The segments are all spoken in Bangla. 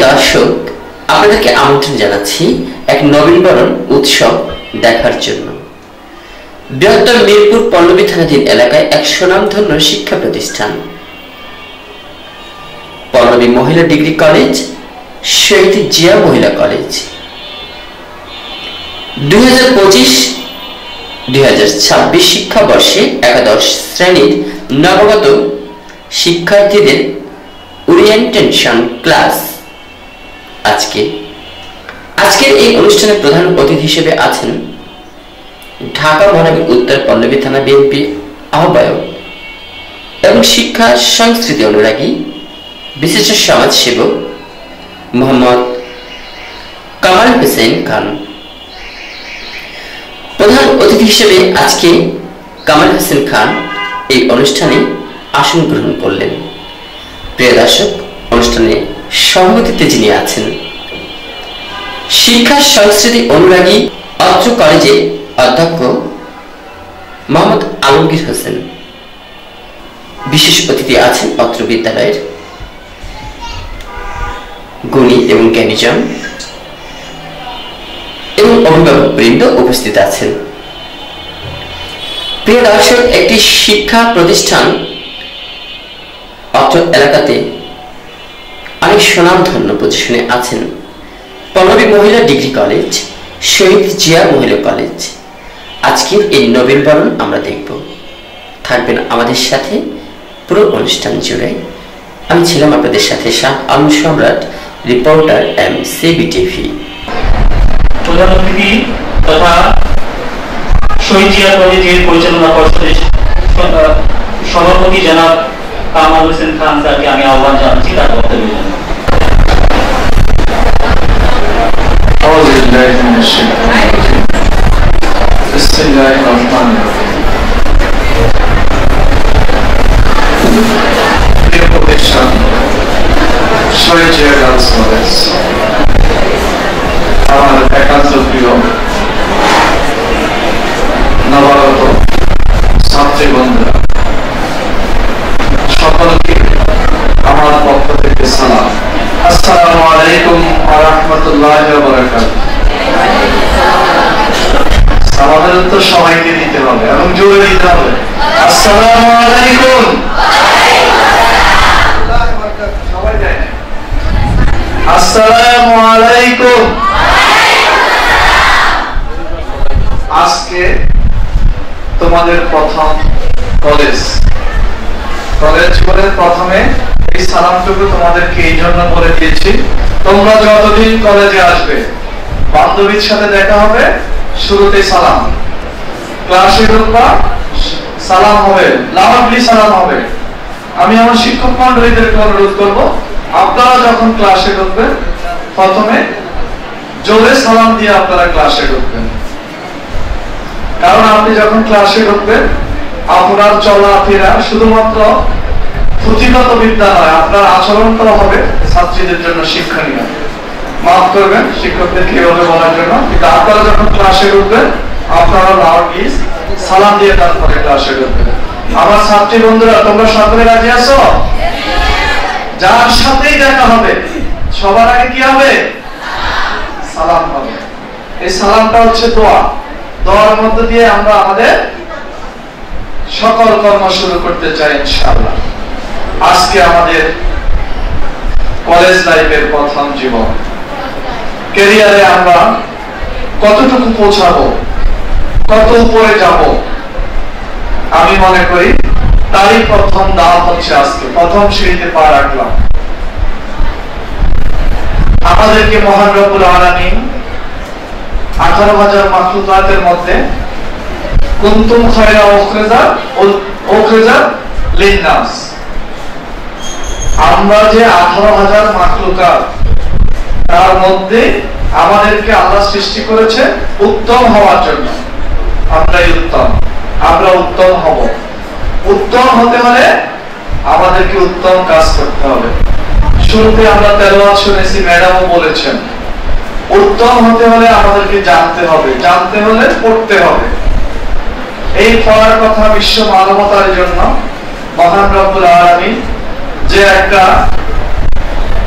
দর্শক, আপনাদেরকে আমন্ত্রণ জানাচ্ছি এক নবীনবরণ উৎসব দেখার জন্য। বৃহত্তর মিরপুর পল্লবী থানাধীন এলাকায় এক সুনামধন্য শিক্ষা প্রতিষ্ঠান পল্লবী মহিলা ডিগ্রি কলেজ, শহীদ জিয়া মহিলা কলেজ 2025-2026 শিক্ষাবর্ষে একাদশ শ্রেণীর নবগত শিক্ষার্থীদের ওরিয়েন্টেশন ক্লাস। আজকের এই অনুষ্ঠানে প্রধান অতিথি হিসেবে আছেন ঢাকা মহানগর উত্তর পল্লবী থানা বিএনপি আহ্বায়ক এবং শিক্ষা সংস্কৃতি অনুরাগী বিশিষ্ট সমাজসেবক মোহাম্মদ কামাল হোসেন খান। প্রধান অতিথি হিসেবে আজকে কামাল হোসেন খান এই অনুষ্ঠানে আসন গ্রহণ করলেন। প্রিয় দর্শক, অনুষ্ঠানে সভাপতিত্বে যিনি আছেন শিক্ষা সংস্কৃতি অনুরাগী অত্র কলেজের অধ্যক্ষ মোহাম্মদ আলমগীর হোসেন। বিশেষ অতিথি আছেন অত্র বিদ্যালয়ের গুণী এবং জ্ঞানীজন এবং অভিভাবক বৃন্দ উপস্থিত আছেন। প্রিয় দর্শক, একটি শিক্ষা প্রতিষ্ঠান অত্র এলাকাতে অনেক সুনামধন্য পজিশনে আছেন পল্লবী মহিলা ডিগ্রি কলেজ, শহীদ জিয়া মহিলা কলেজ। আজকের এই নবীনবরণ আমরা দেখব। থাকবেন আমাদের সাথে পুরো অনুষ্ঠান জুড়ে। আমি ছিলাম আপনাদের সাথে শাহ আলম সম্রাট, রিপোর্টার MCBTV। প্রধান অতিথি তথা শহীদ জিয়া কলেজের পরিচালনা পর্ষদের সভাপতি জনাব কামাল হোসেন খান স্যারকে আমি আহ্বান জানাচ্ছি তার বক্তব্যের জন্য। শহীদ জিয়া গার্লস কলেজ আমার একান্ত প্রিয় নবাগত ছাত্রী বন্ধুরা, সকলকে আমার পক্ষ থেকে সালাম। আসসালামু আলাইকুম ওয়া রাহমাতুল্লাহি ওয়া বারাকাতুহু। আমাদের তো সবাইকে দিতে হবে এবং জোরে দিতে হবে। আসসালামু আলাইকুম। সবাই যায় না। আসসালামু আলাইকুম। আজকে তোমাদের প্রথম কলেজ জীবনের প্রথমে এই সালামটুকু তোমাদেরকে এই জন্য বলে দিয়েছি, তোমরা যতদিন কলেজে আসবে বান্ধবীর সাথে দেখা হবে, শুরুতে সালাম, ক্লাসে ঢুকবা সালাম হবে, লাউডলি সালাম হবে। আমি আমার শিক্ষক মন্ডলীদেরকে অনুরোধ করবো, আপনারা যখন ক্লাসে ঢুকবেন প্রথমে জোরে সালাম দিয়ে আপনারা ক্লাসে ঢুকবেন। কারণ আপনি যখন ক্লাসে ঢুকবেন আপনার চলাফেরা শুধুমাত্র পুঁথিগত বিদ্যা নয়, আপনার আচরণটাও হবে ছাত্রীদের জন্য শিক্ষণীয়। মাফ করবেন শিক্ষকদেরকে এভাবে বলার জন্য, কিন্তু আপনারা যখন ক্লাসে ঢুকবেন আপনারা লাউডলি সালাম দিয়ে তারপরে ক্লাসে ঢুকবেন। আমার ছাত্রী বন্ধুরা, তোমরা সকলে রাজি আছো? যার সাথেই দেখা হবে সবার আগে কি হবে? সালাম হবে। এই সালামটা হচ্ছে দোয়া। দোয়ার মধ্য দিয়ে আমরা আমাদের সকল কর্ম শুরু করতে চাই ইনশাআল্লাহ। আজকে আমাদের কলেজ লাইফের প্রথম জীবন, ক্যারিয়ারে আমরা কতটুকু পৌঁছাবো, কত উপরে যাব, আমি মনে করি তারই প্রথম ধাপ হচ্ছে আজকে প্রথম সিঁড়িতে পা রাখলাম। আমাদেরকে মহান রব্বুল আলামিন 18,000 মাখলুকাতের মধ্যে কুনতুম খায়রা উখরিজাত লিন্নাস, আমরা যে 18,000 মাখলুকাত তার মধ্যে আমাদেরকে আল্লাহ সৃষ্টি করেছে উত্তম হওয়ার জন্য। আমরা উত্তম হব। উত্তম হতে হলে আমাদেরকে উত্তম কাজ করতে হবে। শুরুতে আমরা তেলাওয়াত শুনেছি, ম্যাডামও বলেছেন উত্তম হতে হলে আমাদেরকে জানতে হবে, জানতে হলে পড়তে হবে। এই পড়ার কথা বিশ্ব মানবতার জন্য মহান রব্বুল আলামিন যে একটা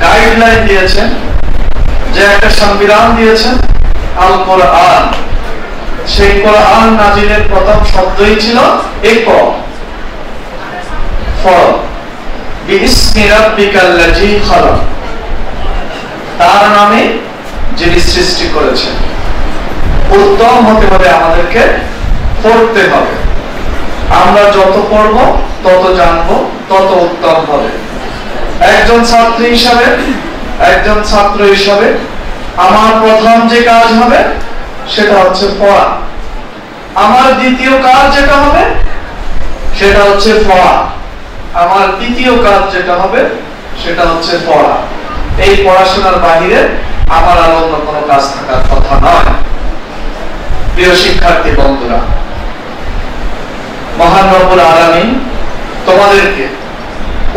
গাইডলাইন দিয়েছেন যে একটা সংবিধান দিয়েছেন আল কোরআন, সেই কোরআন নাজিলের প্রথম শব্দই ছিল ইকরা, পড়ো, বিইসমি রাব্বিকাল্লাযী খালাক, তার নামে যিনি সৃষ্টি করেছেন। উত্তম হতে হলে আমাদেরকে পড়তে হবে। আমরা যত পড়ব তত জানবো, তত উত্তম হবে। একজন ছাত্র হিসাবে আমার প্রথম যে কাজ হবে সেটা হচ্ছে পড়া। আমার দ্বিতীয় কাজ যেটা হবে সেটা হচ্ছে পড়া। আমার তৃতীয় কাজ যেটা হবে সেটা হচ্ছে পড়া। এই পড়াশোনার বাহিরে আমার আর অন্য কোনো কাজ থাকার কথা নয়। প্রিয় শিক্ষার্থী বন্ধুরা, মহান রব্বুল আলামিন তোমাদেরকে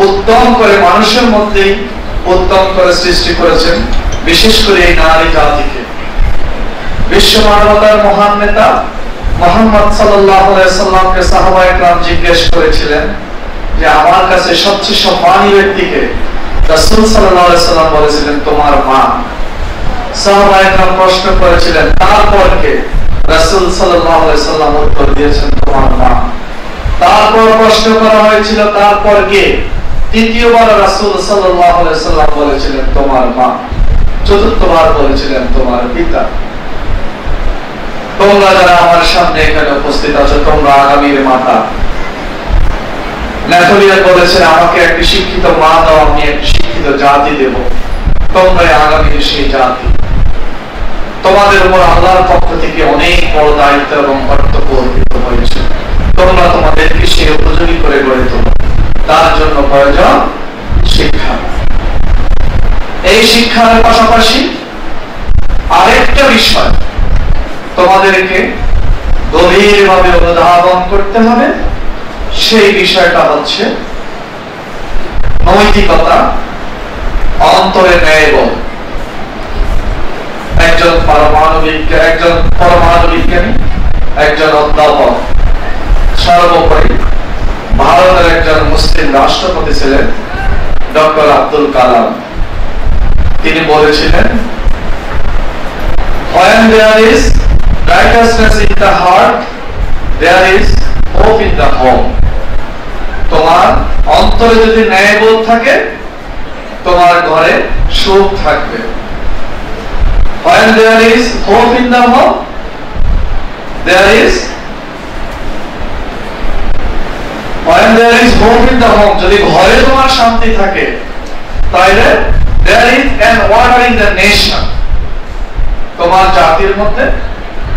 উত্তম করে মানুষের মধ্যেই উত্তম করে সৃষ্টি করেছেন, বিশেষ করে এই নারী জাতিকে। বিশ্ব মানবতার মহান নেতা মুহাম্মদ সাল্লাল্লাহু আলাইহি সাল্লামকে সাহাবায়ে কেরাম জিজ্ঞেস করেছিলেন যে আমার কাছে সবচেয়ে সম্মানী ব্যক্তিকে? রাসূল সাল্লাল্লাহু আলাইহি সাল্লাম বলেছিলেন তোমার মা। সাহাবায়ে কেরাম প্রশ্ন করেছিলেন তারপর কে? রাসূল সাল্লাল্লাহু আলাইহি সাল্লাম উত্তর দিয়েছেন তোমার মা। তারপর প্রশ্ন করা হয়েছিল তারপর কে? তৃতীয়বার রাসূল সাল্লাল্লাহু আলাইহি সাল্লাম বলেছিলেন তোমার মা। চতুর্থবার বলেছিলেন তোমার পিতা। তোমরা যারা আমার সামনে এখানে উপস্থিত আছো, তোমরা আগামীর মাতা। নেপোলিয়ন বলেছেন আমাকে একটি শিক্ষিত মা দাও, আমি একটি শিক্ষিত জাতি দেব। তোমরা আগামীর সেই জাতি। তোমাদের উপর আল্লাহর পক্ষ থেকে অনেক বড় দায়িত্ব এবং কর্তব্য অর্পিত হয়েছে। তোমরা তোমাদেরকে সেই উপযোগী করে গড়ে তোলো। তার জন্য প্রয়োজন শিক্ষা। এই শিক্ষার পাশাপাশি আরেকটা বিষয় তোমাদেরকে গভীরভাবে অনুধাবন করতে হবে। সেই বিষয়টা হচ্ছে নৈতিকতা, অন্তরে ন্যায়বোধ। একজন পরমাণু বিজ্ঞানী, একজন অধ্যাপক, সর্বোপরি ভারতের একজন মুসলিম রাষ্ট্রপতি ছিলেন ডক্টর আব্দুল কালাম। তিনি বলেছিলেন when there is righteousness in the heart there is hope in the home। তোমার অন্তরে যদি ন্যায়বোধ থাকে তোমার ঘরে সুখ থাকবে। when there is hope in the home there is hope in the home, যদি ঘরে তোমার শান্তি থাকে তাহলে there is an order in the nation, তোমার জাতির মধ্যে,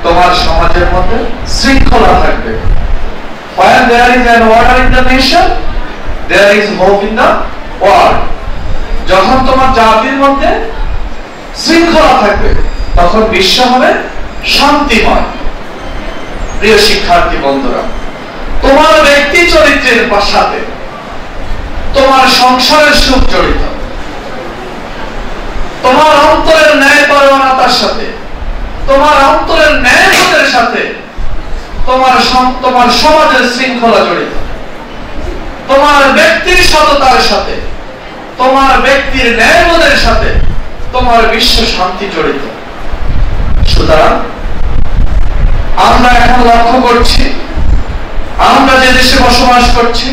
তোমার সমাজের মধ্যে শৃঙ্খলা থাকবে। when there is an order in the nation there is hope in the world। যখন তোমার জাতির মধ্যে শৃঙ্খলা থাকবে তখন বিশ্ব হবে শান্তিময়। প্রিয় শিক্ষার্থী বন্ধুরা, তোমার ব্যক্তি চরিত্রের সাথে তোমার সংসারের সুখ জড়িত। তোমার অন্তরের ন্যায়পরায়ণতার সাথে, তোমার অন্তরের ন্যায়বোধের সাথে তোমার সমাজের শৃঙ্খলা জড়িত। তোমার ব্যক্তির সততার সাথে, তোমার ব্যক্তির ন্যায়বোধের সাথে তোমার বিশ্ব শান্তি জড়িত। সুতরাং আমরা এখন লক্ষ্য করছি, আমরা যে দেশে বসবাস করছি,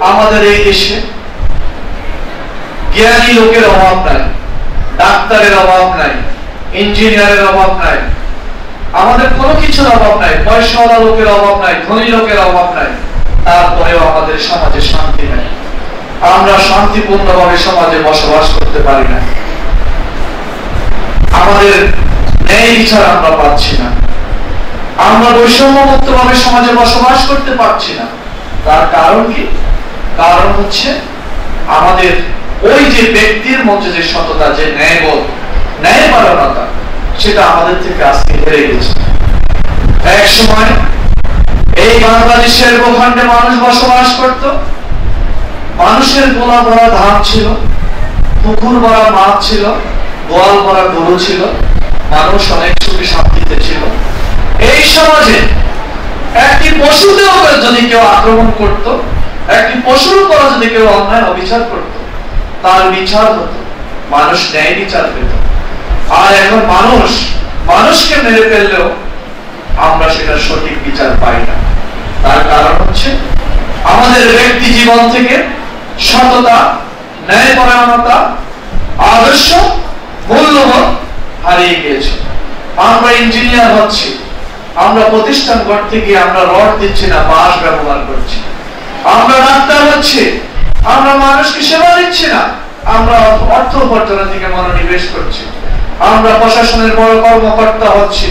আমাদের এই দেশে জ্ঞানী লোকের অভাব নাই, ডাক্তারের অভাব নাই, ইঞ্জিনিয়ারের অভাব নাই, আমাদের কোনো কিছুর অভাব নাই, পয়সাওয়ালা লোকের অভাব নাই, ধনী লোকের অভাব নাই। তারপরেও আমাদের সমাজে শান্তি নাই। আমরা শান্তিপূর্ণভাবে সমাজে বসবাস করতে পারি না। আমাদের ন্যায় বিচার আমরা পাচ্ছি না। আমরা বৈষম্যমুক্তভাবে সমাজে বসবাস করতে পারছি না। তার কারণ কি? কারণ হচ্ছে আমাদের ওই যে ব্যক্তির মধ্যে যে সততা, যে ন্যায়বোধ, ন্যায়পরায়ণতা, সেটা আমাদের থেকে আজকে হেরে গেছে। এক সময় এই বাংলাদেশের ভূখণ্ডে মানুষ বসবাস করত, মানুষের গোলা ভরা ধান ছিল, পুকুর ভরা মাছ ছিল, গোয়াল ভরা গরু ছিল, মানুষ অনেক সুখে শান্তিতে ছিল। এই সমাজে একটি পশুদেরও যদি কেউ আক্রমণ করত, একটি পশুর উপর যদি কেউ অন্যায় অবিচার করত, তার বিচার হতো, মানুষ ন্যায় বিচার পেত। আর এখন মানুষকে মেরে ফেললেও আমরা সেটা সঠিক বিচার পাই না। তার কারণ হচ্ছে আমাদের ব্যক্তি জীবন থেকে সততা, ন্যায়পরায়ণতা, আদর্শ, মূল্যবোধ হারিয়ে গিয়েছে। আমরা ইঞ্জিনিয়ার হচ্ছি, আমরা প্রতিষ্ঠান করতে গিয়ে আমরা রড দিচ্ছি না, বাঁশ ব্যবহার করছি। আমরা ডাক্তার হচ্ছি, আমরা মানুষকে সেবা দিচ্ছি না, আমরা অর্থ উপার্জনের দিকে মনোনিবেশ করছি। আমরা প্রশাসনের বড় কর্মকর্তা হচ্ছি,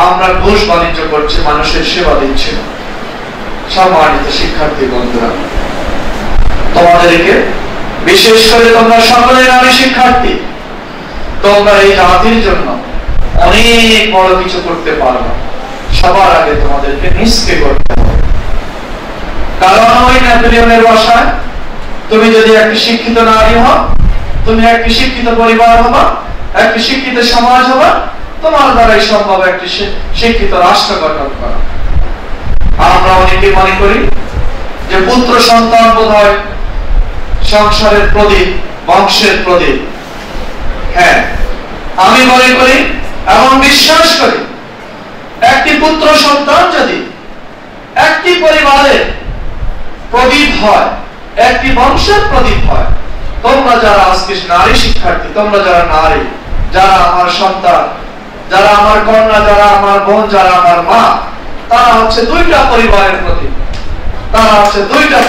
আমরা ঘুষ বাণিজ্য করছি, মানুষের সেবা দিচ্ছি না। সম্মানিত শিক্ষার্থী বন্ধুরা, তোমাদেরকে বিশেষ করে তোমরা সকলে নারী শিক্ষার্থী, তোমরা এই জাতির জন্য অনেক বড় কিছু করতে পারবে। সবার আগে তোমাদেরকে নিজকে করতে হবে। কারণ ওই নেপোলিয়নের ভাষায় তুমি যদি একটি শিক্ষিত নারী হও, তুমি একটি শিক্ষিত পরিবার হবা, একটি শিক্ষিত সমাজ হবা, তোমার দ্বারাই সম্ভব একটি শিক্ষিত রাষ্ট্র গঠন করা। আমরা অনেকে মনে করি যে পুত্র সন্তান বোধহয় সংসারের প্রদীপ, বংশের প্রদীপ। হ্যাঁ, আমি মনে করি এবং বিশ্বাস করি একটি পুত্র সন্তান যদি একটি পরিবারের প্রদীপ হয়, একটি বংশের প্রদীপ হয়, তোমরা যারা আজকে নারী শিক্ষার্থী, তোমরা যারা নারী, যারা আমার সন্তান, যারা আমার কন্যা, যারা আমার বোন, যারা আমার মা, তারা হচ্ছে দুইটা পরিবারের প্রদীপ। তারা হচ্ছে দুইটা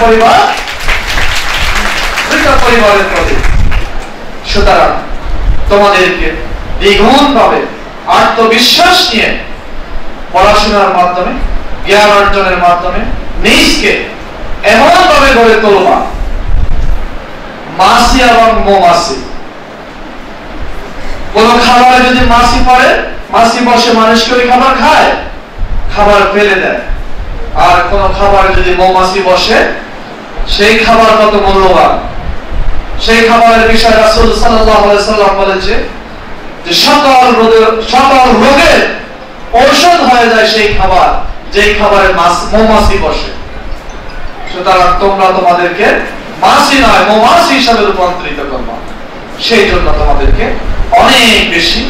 পরিবারের প্রদীপ। সুতরাং তোমাদেরকে দ্বিগুণ ভাবে আত্মবিশ্বাস নিয়ে পড়াশোনার মাধ্যমে, জ্ঞান অর্জনের মাধ্যমে নিজকে এমন ভাবে গড়ে তোলবা, মাছি এবং মৌমাছি। কোন খাবারে যদি মাছি পড়ে, মাছি বসে মানুষকে ওই খাবার খায়, খাবার ফেলে দেয়। আর কোন খাবারে যদি মৌমাছি বসে, সেই খাবার কত মূল্যবান। সেই খাবারের বিষয়ে রাসূল সাল্লাল্লাহু আলাইহি সাল্লাম বলেছে যে সকল রোগের ঔষধ হয়ে যায় সেই খাবার যেই খাবারে মৌমাছি বসে। সুতরাং তোমরা তোমাদেরকে মাছি নয়, মৌমাছি হিসাবে রূপান্তরিত করবা। সেই জন্য তোমাদেরকে অনেক বেশি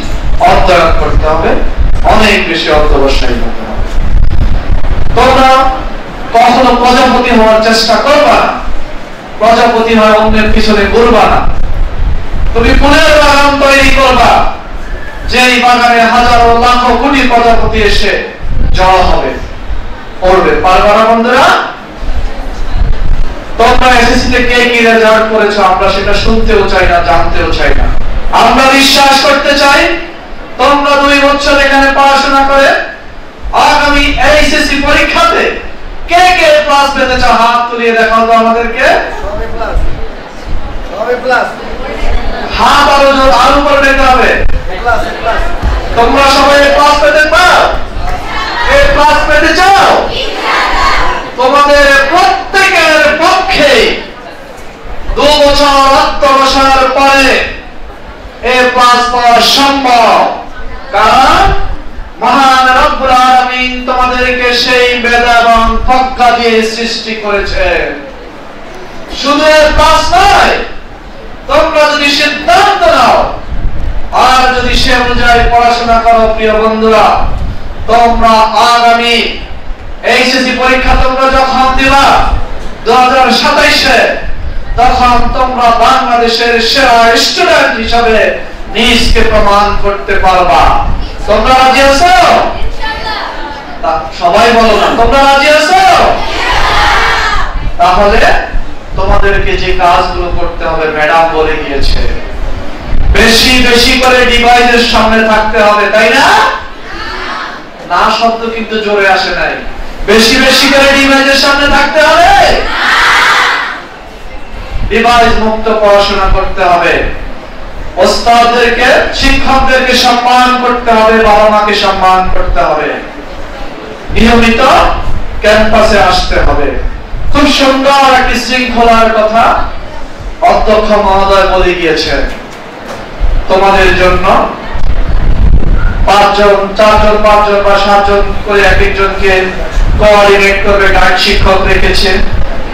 অধ্যয়ন করতে হবে, অনেক বেশি অধ্যবসায়ী হতে হবে। তোমরা কখনো প্রজাপতি হওয়ার চেষ্টা করবা না, প্রজাপতি হয় অন্যের পিছনে ঘুরবা না। তুমি ফুলের বাগান তৈরি করবা, যেই বাগানে হাজারো লাখো কোটি প্রজাপতি এসে জড়ো হবে, পড়বে। পারবা না বন্ধুরা? তোমরা এসএসসিতে কে কি রেজাল্ট করেছো আমরা সেটা শুনতেও চাই না, জানতেও চাই না। আমরা বিশ্বাস করতে চাই তোমরা 2 বছর এখানে পড়াশোনা করে আগামী এইচএসসি পরীক্ষাতে কে কে প্লাস পেতে চাও হাত তুলিয়ে দেখাও তো আমাদেরকে। হাত আরো উপরে নিতে হবে। তোমরা সবাই প্লাস পেতে পাও? এ প্লাস পেতে চাও? তোমাদের প্রত্যেকের পক্ষে 2 বছর অধ্যবসায়ের পরে এ প্লাস পাওয়া সম্ভব। কারণ মহান রব্বুল আলামিন তোমাদেরকে সেই বেদ এবং প্রজ্ঞা দিয়ে সৃষ্টি করেছে। শুধু এ প্লাস নয়, তোমরা যদি সিদ্ধান্ত নাও আর যদি সে অনুযায়ী পড়াশোনা করো, প্রিয় বন্ধুরা, তোমরা আগামী এইচএসসি পরীক্ষা তোমরা যখন দিবা 2027-এ, তখন তোমরা বাংলাদেশের সেরা স্টুডেন্ট হিসাবে নিজকে প্রমাণ করতে পারবা। তোমরা রাজি আছো? সবাই বলো না, তোমরা রাজি আছো? তাহলে তোমাদেরকে যে কাজগুলো করতে হবে ম্যাডাম বলে গিয়েছে, বেশি বেশি করে ডিভাইসের সামনে থাকতে হবে, তাই না? না শব্দ কিন্তু জোরে আসে নাই। বেশি বেশি করে ডিভাইসের সামনে থাকতে হবে, ডিভাইস মুক্ত পড়াশোনা করতে হবে, ওস্তাদদেরকে, শিক্ষকদেরকে সম্মান করতে হবে, বাবা মাকে সম্মান করতে হবে, নিয়মিত ক্যাম্পাসে আসতে হবে। খুব সুন্দর একটি শৃঙ্খলার কথা অধ্যক্ষ মহোদয় বলে গিয়েছেন। তোমাদের জন্য 5 জন, 4 জন, 5 জন বা 7 জন করে এক একজনকে কোঅর্ডিনেট করবে গাইড শিক্ষক রেখেছেন।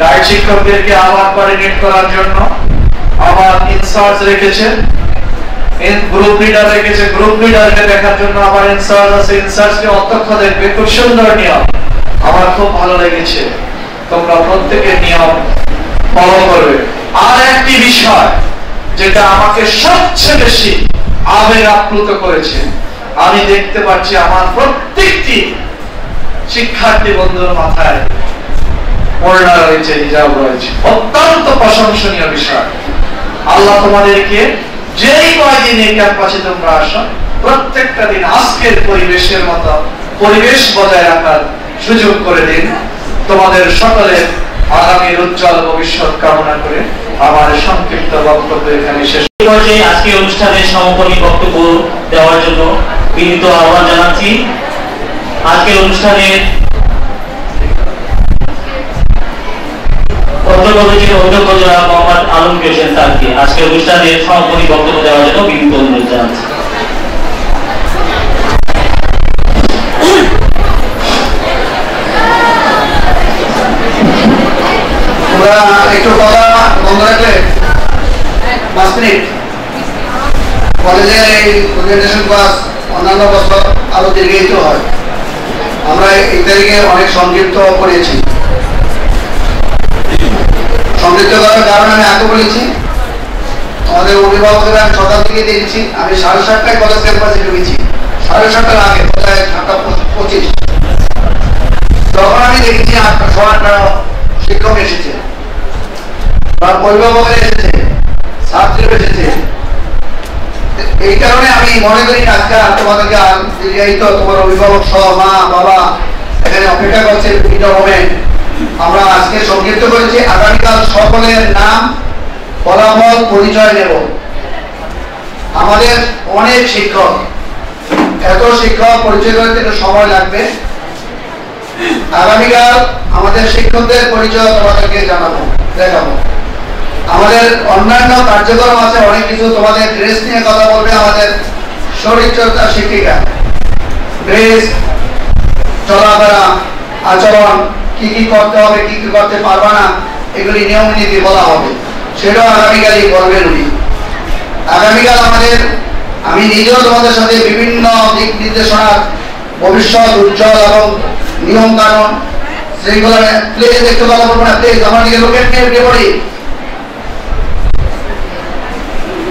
গাইড শিক্ষকদেরকে আবার কোঅর্ডিনেট করার জন্য আবার ইনচার্জ রেখেছেন। গ্রুপ লিডার রেখেছে, গ্রুপ লিডারকে দেখার জন্য আমার ইনচার্জ আছে, ইনচার্জকে অধ্যক্ষ দেখবে। খুব সুন্দর নিয়ম, আমার খুব ভালো লেগেছে। তোমরা প্রত্যেকের নিয়ম ফলো করবে। আর একটি বিষয় যেটা আমাকে সবচেয়ে বেশি আবেগ আপ্লুত করেছে, আমি দেখতে পাচ্ছি আমার প্রত্যেকটি শিক্ষার্থী বন্ধুর মাথায় ওড়না রয়েছে, হিজাব রয়েছে। অত্যন্ত প্রশংসনীয় বিষয়। আল্লাহ তোমাদেরকে যেই কয়দিন এই ক্যাম্পাসে তোমরা আসো, প্রত্যেকটা দিন আজকের পরিবেশের মতো পরিবেশ বজায় রাখার সুযোগ করে দিন। তোমাদের সকলের আগামীর উজ্জ্বল ভবিষ্যৎ কামনা করে আমার সংক্ষিপ্ত বক্তব্য এখানে শেষ। পর্যায়ে আজকে অনুষ্ঠানের সমাপনী বক্তব্য দেওয়ার জন্য বিনীত আহ্বান জানাচ্ছি আজকের অনুষ্ঠানের অধ্যক্ষ জনাব মোহাম্মদ আলমগীর হোসেন স্যারকে আজকের অনুষ্ঠানের সমাপনী বক্তব্য দেওয়ার জন্য বিনীত অনুরোধ জানাচ্ছি। একটু কথা বন্ধ রাখলে 5 মিনিট। কলেজের এই ওরিয়েন্টেশন ক্লাস অন্যান্য বছর আরো দীর্ঘায়িত হয়। আমরা এই তারিখে অনেক সংক্ষিপ্ত করেছি। সংক্ষিপ্ত করার কারণে আমি আগে বলেছি, আমাদের অভিভাবকরা আমি সকাল থেকে দেখেছি, আমি 7:30টায় কলেজ ক্যাম্পাসে ঢুকেছি, 7:30টার আগে 7:25। তখন আমি দেখেছি 8:15 শিক্ষক এসেছে, অভিভাবক এসেছে, ছাত্র এসেছে। এই কারণে আমি মনে করি আজকে তোমাদেরকে দীর্ঘায়িত তোমার অভিভাবক সহ মা বাবা এখানে অপেক্ষা করছে বিভিন্ন মোমেন্ট। আমরা আজকে সংক্ষিপ্ত করেছি। আগামীকাল সকলের নাম, ফলাফল, পরিচয় নেব। আমাদের অনেক শিক্ষক, এত শিক্ষক পরিচয় করতে একটু সময় লাগবে। আগামীকাল আমাদের শিক্ষকদের পরিচয় তোমাদেরকে জানাবো, দেখাবো। আমাদের অন্যান্য কার্যক্রম আছে অনেক কিছু। তোমাদের ড্রেস নিয়ে কথা বলবে আমাদের শরীরচর্চা শিক্ষিকা। ড্রেস, চলাফেরা, আচরণ, কি কি করতে হবে, কি কি করতে পারবা না, এগুলি নিয়ম নীতি বলা হবে। সেটাও আগামীকালই বলবেন উনি। আগামীকাল আমাদের, আমি নিজেও তোমাদের সাথে বিভিন্ন দিক নির্দেশনার ভবিষ্যৎ উজ্জ্বল এবং নিয়ম কানুন সেইগুলো প্লেজ একটু কথা বলবো না, প্লেজ আমার দিকে লোকের নিয়ে পড়ি।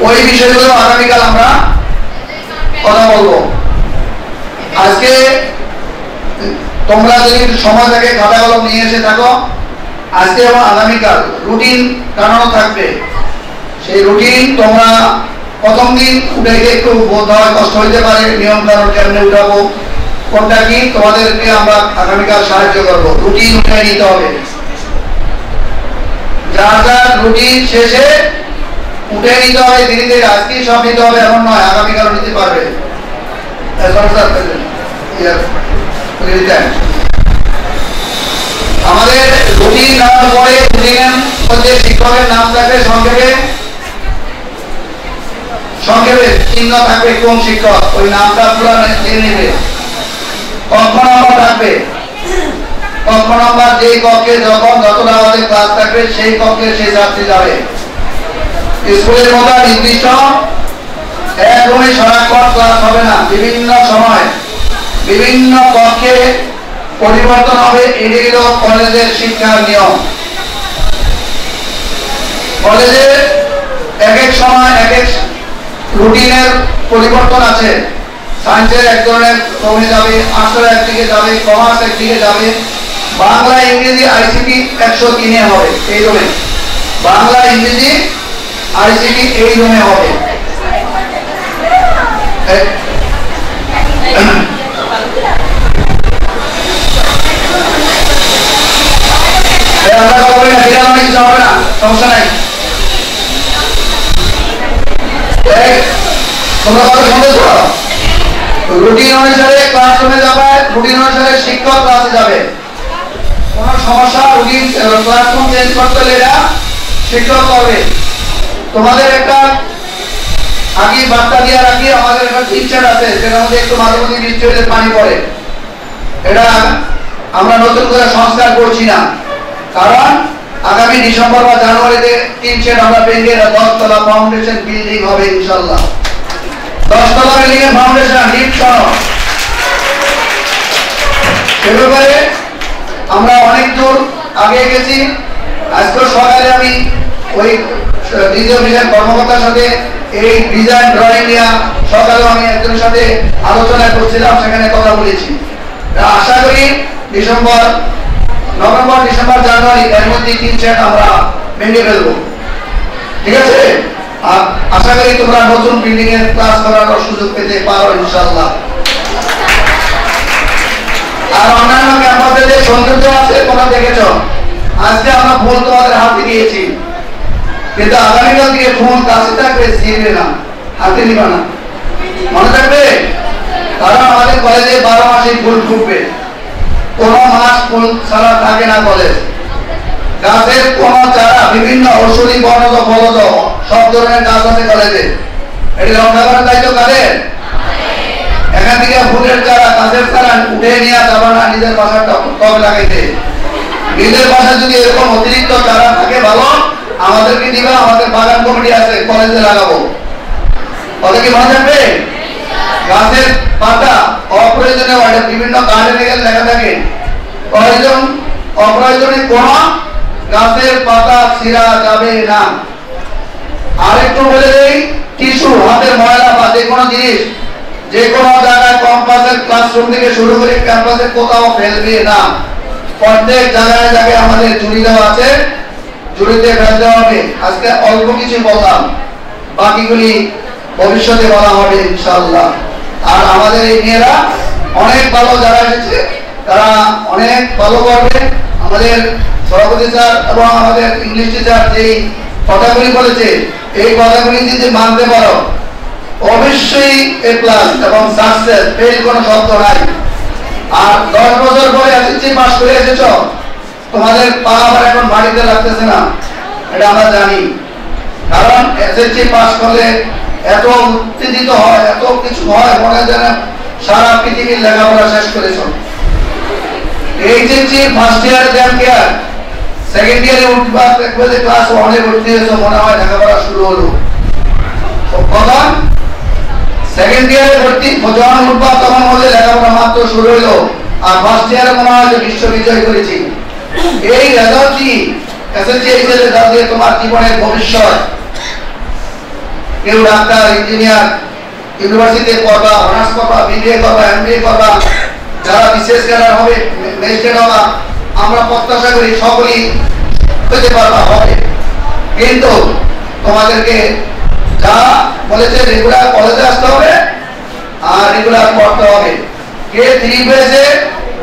ওই বিষয়গুলো আগামীকাল আমরা কথা বলবো। আজকে তোমরা যদি সময় থেকে খাতা কলম নিয়ে এসে থাকো, আজকে এবং আগামীকাল রুটিন টানানো থাকবে। সেই রুটিন তোমরা প্রথম দিন উঠে একটু বলতে হয়, কষ্ট হইতে পারে, নিয়ম কানুন কেমনে উঠাবো, কোনটা কি, তোমাদেরকে আমরা আগামীকাল সাহায্য করবো। রুটিন উঠে নিতে হবে। যার যার রুটিন শেষে উঠে নিতে হবে ধীরে ধীরে। আজকেই সব নিতে হবে এমন নয়, আগামীকালও নিতে পারবে। আমাদের রুটিন নেওয়ার পরে রুটিনের মধ্যে শিক্ষকের নাম থাকবে, সংক্ষেপে চিহ্ন থাকবে কোন শিক্ষক, ওই নামটা পুরো নিয়ে নেবে। কক্ষ নম্বর থাকবে, কক্ষ নম্বর যেই কক্ষে যখন যতটা আমাদের ক্লাস থাকবে সেই কক্ষে সেই ছাত্রী যাবে। স্কুলের মতো নির্দিষ্ট এক রুমে সারাক্ষণ ক্লাস হবে না, বিভিন্ন সময় বিভিন্ন কক্ষে পরিবর্তন হবে। এটি হলো কলেজের শিক্ষার নিয়ম। কলেজে এক এক সময় এক এক রুটিনের পরিবর্তন আছে। সায়েন্সের এক ধরনের ক্রমে যাবে, আর্টসের একদিকে যাবে, কমার্স একদিকে যাবে, বাংলা ইংরেজি আইসিটি 103-এ হবে। এই রুমে বাংলা ইংরেজি আইসিটি এই রুমে হবে। আমরা বলি না বিরাম অনেক কিছু হবে না, সমস্যা নাই। তোমরা কথা শুনতেছ? রুটিন অনুসারে ক্লাসরুমে যাবে, রুটিন অনুসারে শিক্ষক ক্লাসে যাবে। কোন সমস্যা, রুটিন ক্লাসরুম চেঞ্জ করতে হলে এটা শিক্ষক করবে। তোমাদের একটা আগে বার্তা দিয়ে রাখি, আমাদের একটা টিচার আছে যেটার মধ্যে একটু মাঝে মধ্যে বৃষ্টি হলে পানি পড়ে। এটা আমরা নতুন করে সংস্কার করছি না, কারণ আগামী ডিসেম্বর বা জানুয়ারিতে টিন শেড আমরা ভেঙে 10 তলা ফাউন্ডেশন বিল্ডিং হবে ইনশাআল্লাহ। 10 তলা বিল্ডিং এর ফাউন্ডেশন লিফট সহ সে ব্যাপারে আমরা অনেক দূর আগে গেছি। আজকে সকালে আমি ওই দ্বিতীয় অফিসের কর্মকর্তার সাথে এই ডিজাইন ড্রয়িং নিয়ে সকালে আমি একজনের সাথে আলোচনা করছিলাম, সেখানে কথা বলেছি। আশা করি নভেম্বর ডিসেম্বর জানুয়ারি এর মধ্যে 3 সেট আমরা ভেঙে ফেলবো, ঠিক আছে? আর আশা করি তোমরা নতুন বিল্ডিং এর ক্লাস করার সুযোগ পেতে পারো ইনশাআল্লাহ। আর অন্যান্য ক্যাম্পাসে যে সৌন্দর্য আছে তোমরা দেখেছো, আজকে আমরা ফুল তোমাদের হাতে দিয়েছি, কিন্তু আগামীকাল থেকে ফুল কাছে থাকবে, ছিঁড়বে না, হাতে নিবে না, মনে থাকবে? কারণ আমাদের কলেজে 12 মাসে ফুল ফুটবে, কোন মাস ফুল ছাড়া থাকে না কলেজ। গাছের কোন চারা, বিভিন্ন ঔষধি বনজ ফলজ সব ধরনের গাছ আছে কলেজে, এটি রক্ষা করার দায়িত্ব কাদের? এখান থেকে ফুলের চারা, গাছের চারা উঠে নিয়ে যাবা না নিজের বাসার টবে লাগাইতে। নিজের বাসায় যদি এরকম অতিরিক্ত চারা থাকে ভালো, আমাদেরকে দিবা, আমাদের বাগান কমিটি আছে, কলেজে লাগাবো। কথা কি মনে থাকবে? গাছের পাতা অপ্রয়োজনীয়, বিভিন্ন গার্ডেনে গেলে লেখা থাকে অপ্রয়োজনীয় কোন গাছের পাতা ছিঁড়া যাবে না। আরেকটু বলে দেই, টিস্যু, হাতের ময়লা বা যে কোনো জিনিস যে কোনো জায়গায় ক্যাম্পাসের ক্লাসরুম থেকে শুরু করে ক্যাম্পাসে কোথাও ফেলবে না। প্রত্যেক জায়গায় জায়গায় আমাদের ঝুড়ি দেওয়া আছে, ঝুড়িতে ফেলতে হবে। আজকে অল্প কিছু বললাম, বাকিগুলি ভবিষ্যতে বলা হবে ইনশাআল্লাহ। আর আমাদের এই মেয়েরা অনেক ভালো, যারা এসেছে তারা অনেক ভালো করবে। আমাদের সভাপতি স্যার এবং আমাদের ইংলিশ টিচার যেই কথাগুলি বলেছে, এই কথাগুলি যদি মানতে পারো অবশ্যই এ প্লাস এবং সাকসেস, ফেল কোনো শব্দ নাই। আর 10 বছর পরে এসএসসি পাস করে এসেছ, তোমাদের পা আবার এখন বাড়িতে লাগতেছে না, এটা আমরা জানি। কারণ এসএসসি পাস করলে এত উত্তেজিত হয়, এত কিছু হয়, মনে হয় সারা পৃথিবীর লেখাপড়া শেষ করেছ। এইচএসসি ফার্স্ট ইয়ারে দেন কেয়ার, সেকেন্ড ইয়ারে উঠবা দেখবে যে ক্লাস 1 এ ভর্তি হয়েছে, মনে হয় লেখাপড়া শুরু হলো। কখন সেকেন্ড ইয়ারে ভর্তি যখন উঠবা তখন বলে লেখাপড়া মাত্র শুরু হলো, আর ফার্স্ট ইয়ারে মনে হয় যে বিশ্ব বিজয় করেছি। এই রেজাল্ট কি এসএসসি এইচএস রেজাল্ট দিয়ে তোমার জীবনের ভবিষ্যৎ, কেউ ডাক্তার, ইঞ্জিনিয়ার, ইউনিভার্সিটিতে পড়বা, অনার্স করবা, বিবিএ করবা, এমবিএ করবা, যারা বিশেষ ক্যাডার হবে, ম্যাজিস্ট্রেট হবা, আমরা প্রত্যাশা করি সকলেই হতে পারবা, হবে। কিন্তু তোমাদেরকে যা বলেছে রেগুলার কলেজে আসতে হবে আর রেগুলার পড়তে হবে। কে 3 পেয়েছে,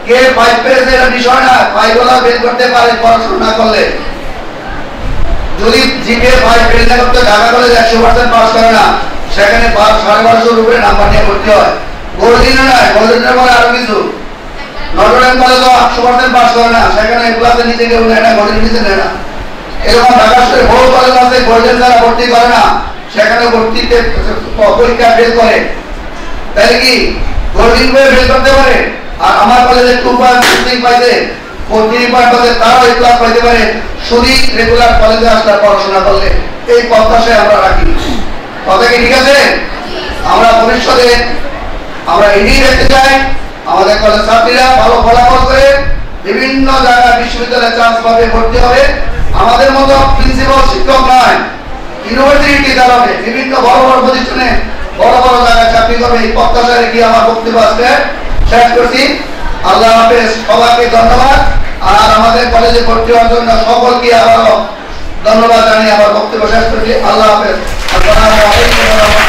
কে 5 পেয়েছে এটা বিষয় না, 5 ওলা বের করতে পারে পড়াশোনা না করলে। যদি জিপিএ 5 বের না করতে ঢাকা কলেজ 100% পাস করে না, সেখানে 1250 উপরে নাম্বার নিয়ে ভর্তি হয়। গোল্ডিন না, গোল্ডিনের পরে আরো কিছু, নটরডেম কলেজও 100% পাস করে না, সেখানে এ ক্লাসে নিচে কেউ নেয় না, গোল্ডিন নিচে নেয় না। এরকম ঢাকা শহরে বহু কলেজ আছে গোল্ডেন যারা ভর্তি করে না, সেখানে ভর্তিতে পরীক্ষা ফেল করে, তাহলে কি গোল্ডিন বই ফেল করতে পারে? আর আমার কলেজে 2.3 পাইছে, 3 পয়েন্ট পাইছে, তারাও এই ক্লাস পাইতে পারে শুধু রেগুলার কলেজে আসলে পড়াশোনা করলে। এই প্রত্যাশায় আমরা রাখি। কথা কি ঠিক আছে? আমরা ভবিষ্যতে আমরা এগিয়ে রাখতে চাই, আমাদের কলেজ ছাত্রীরা ভালো ফলাফল করে বিভিন্ন জায়গায় বিশ্ববিদ্যালয়ে চান্স পাবে, ভর্তি হবে। আমাদের মতো প্রিন্সিপাল শিক্ষক নয়, ইউনিভার্সিটি টিচার হবে, বিভিন্ন বড় বড় প্রতিষ্ঠানে বড় বড় জায়গায় চাকরি করবে। এই প্রত্যাশা রেখে আমার বক্তব্য আজকে শেষ করছি। আল্লাহ হাফেজ, সবাইকে ধন্যবাদ। আর আমাদের কলেজে ভর্তি হওয়ার জন্য সকলকে আবারও ধন্যবাদ জানিয়ে আমার বক্তব্য শেষ করছি। আল্লাহ হাফেজ। আসসালামু আলাইকুম।